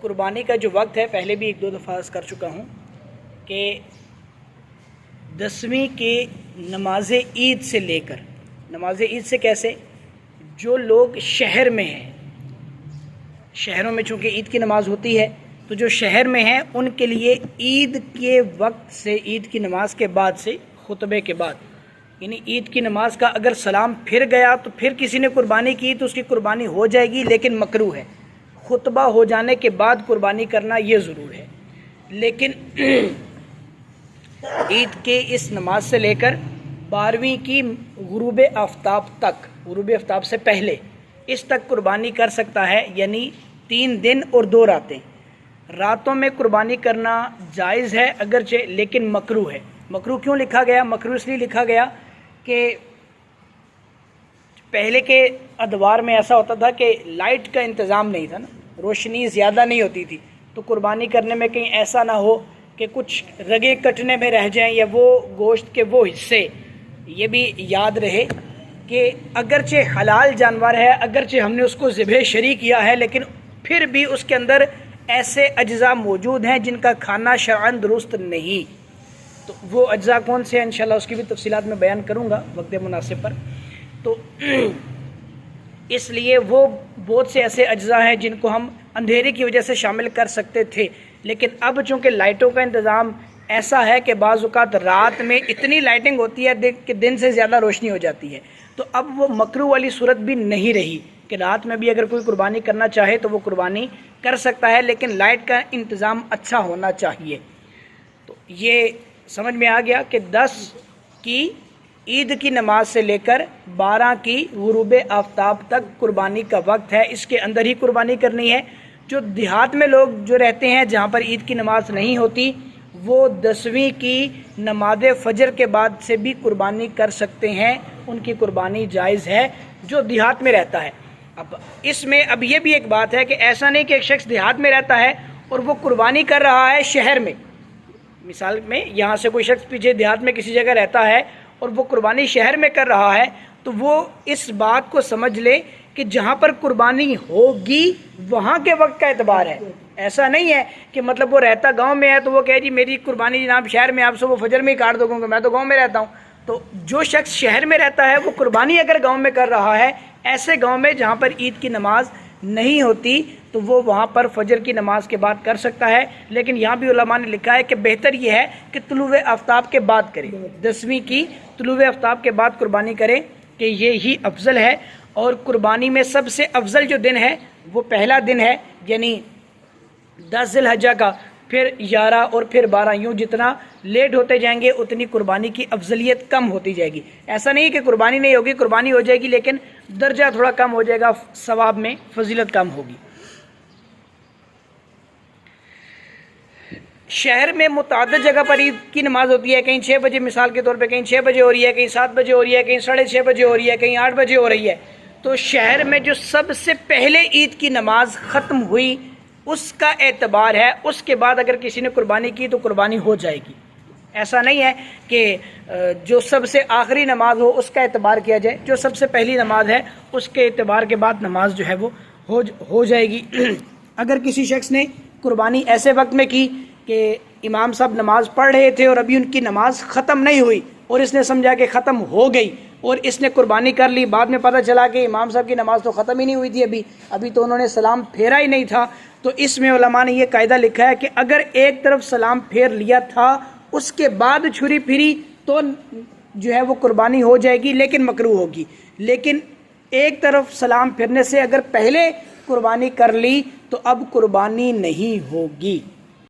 قربانی کا جو وقت ہے پہلے بھی 1-2 دفعہ عرض کر چکا ہوں کہ 10ویں کی نماز عید سے لے کر نماز عید سے کیسے جو لوگ شہر میں ہیں، شہروں میں چونکہ عید کی نماز ہوتی ہے تو جو شہر میں ہیں ان کے لیے عید کے وقت سے، عید کی نماز کے بعد سے، خطبے کے بعد، یعنی عید کی نماز کا اگر سلام پھر گیا تو پھر کسی نے قربانی کی تو اس کی قربانی ہو جائے گی، لیکن مکروہ ہے۔ خطبہ ہو جانے کے بعد قربانی کرنا یہ ضرور ہے، لیکن عید کے اس نماز سے لے کر 12ویں کی غروب آفتاب تک، غروب آفتاب سے پہلے اس تک قربانی کر سکتا ہے، یعنی 3 دن اور 2 راتیں۔ راتوں میں قربانی کرنا جائز ہے اگرچہ، لیکن مکروہ ہے۔ مکروہ کیوں لکھا گیا؟ مکروہ اس لیے لکھا گیا کہ پہلے کے ادوار میں ایسا ہوتا تھا کہ لائٹ کا انتظام نہیں تھا نا، روشنی زیادہ نہیں ہوتی تھی، تو قربانی کرنے میں کہیں ایسا نہ ہو کہ کچھ رگیں کٹنے میں رہ جائیں یا وہ گوشت کے وہ حصے۔ یہ بھی یاد رہے کہ اگرچہ حلال جانور ہے، اگرچہ ہم نے اس کو ذبح شرعی کیا ہے، لیکن پھر بھی اس کے اندر ایسے اجزاء موجود ہیں جن کا کھانا شرعاً درست نہیں۔ تو وہ اجزاء کون سے ہیں انشاءاللہ اس کی بھی تفصیلات میں بیان کروں گا وقت مناسب پر۔ تو اس لیے وہ بہت سے ایسے اجزاء ہیں جن کو ہم اندھیرے کی وجہ سے شامل کر سکتے تھے، لیکن اب چونکہ لائٹوں کا انتظام ایسا ہے کہ بعض اوقات رات میں اتنی لائٹنگ ہوتی ہے کہ دن سے زیادہ روشنی ہو جاتی ہے، تو اب وہ مکروہ والی صورت بھی نہیں رہی کہ رات میں بھی اگر کوئی قربانی کرنا چاہے تو وہ قربانی کر سکتا ہے، لیکن لائٹ کا انتظام اچھا ہونا چاہیے۔ تو یہ سمجھ میں آ گیا کہ 10 کی عید کی نماز سے لے کر 12 کی غروب آفتاب تک قربانی کا وقت ہے، اس کے اندر ہی قربانی کرنی ہے۔ جو دیہات میں لوگ جو رہتے ہیں جہاں پر عید کی نماز نہیں ہوتی، وہ 10ویں کی نماز فجر کے بعد سے بھی قربانی کر سکتے ہیں، ان کی قربانی جائز ہے جو دیہات میں رہتا ہے۔ اب اس میں اب یہ بھی ایک بات ہے کہ ایسا نہیں کہ ایک شخص دیہات میں رہتا ہے اور وہ قربانی کر رہا ہے شہر میں۔ مثال میں یہاں سے کوئی شخص پیچھے دیہات میں کسی جگہ رہتا ہے اور وہ قربانی شہر میں کر رہا ہے، تو وہ اس بات کو سمجھ لے کہ جہاں پر قربانی ہوگی وہاں کے وقت کا اعتبار ہے۔ ایسا نہیں ہے کہ مطلب وہ رہتا گاؤں میں ہے تو وہ کہے جی میری قربانی جناب شہر میں، آپ سے وہ فجر میں ہی کاٹ دو گے، میں تو گاؤں میں رہتا ہوں۔ تو جو شخص شہر میں رہتا ہے وہ قربانی اگر گاؤں میں کر رہا ہے، ایسے گاؤں میں جہاں پر عید کی نماز نہیں ہوتی، تو وہ وہاں پر فجر کی نماز کے بعد کر سکتا ہے، لیکن یہاں بھی علماء نے لکھا ہے کہ بہتر یہ ہے کہ طلوع آفتاب کے بعد کرے، 10ویں کی طلوع آفتاب کے بعد قربانی کرے، کہ یہی افضل ہے۔ اور قربانی میں سب سے افضل جو دن ہے وہ پہلا دن ہے، یعنی 10 ذی الحجہ کا، پھر 11 اور پھر 12، یوں جتنا لیٹ ہوتے جائیں گے اتنی قربانی کی افضلیت کم ہوتی جائے گی۔ ایسا نہیں کہ قربانی نہیں ہوگی، قربانی ہو جائے گی لیکن درجہ تھوڑا کم ہو جائے گا، ثواب میں فضیلت کم ہوگی۔ شہر میں متعدد جگہ پر عید کی نماز ہوتی ہے، کہیں 6 بجے مثال کے طور پہ، کہیں 6 بجے ہو رہی ہے، کہیں 7 بجے ہو رہی ہے، کہیں 6:30 بجے ہو رہی ہے، کہیں 8 بجے ہو رہی ہے۔ تو شہر میں جو سب سے پہلے عید کی نماز ختم ہوئی اس کا اعتبار ہے، اس کے بعد اگر کسی نے قربانی کی تو قربانی ہو جائے گی۔ ایسا نہیں ہے کہ جو سب سے آخری نماز ہو اس کا اعتبار کیا جائے، جو سب سے پہلی نماز ہے اس کے اعتبار کے بعد نماز جو ہے وہ ہو جائے گی۔ اگر کسی شخص نے قربانی ایسے وقت میں کی کہ امام صاحب نماز پڑھ رہے تھے اور ابھی ان کی نماز ختم نہیں ہوئی اور اس نے سمجھا کہ ختم ہو گئی اور اس نے قربانی کر لی، بعد میں پتہ چلا کہ امام صاحب کی نماز تو ختم ہی نہیں ہوئی تھی، ابھی تو انہوں نے سلام پھیرا ہی نہیں تھا، تو اس میں علماء نے یہ قاعدہ لکھا ہے کہ اگر ایک طرف سلام پھیر لیا تھا اس کے بعد چھری پھری تو جو ہے وہ قربانی ہو جائے گی لیکن مکروہ ہوگی، لیکن ایک طرف سلام پھرنے سے اگر پہلے قربانی کر لی تو اب قربانی نہیں ہوگی۔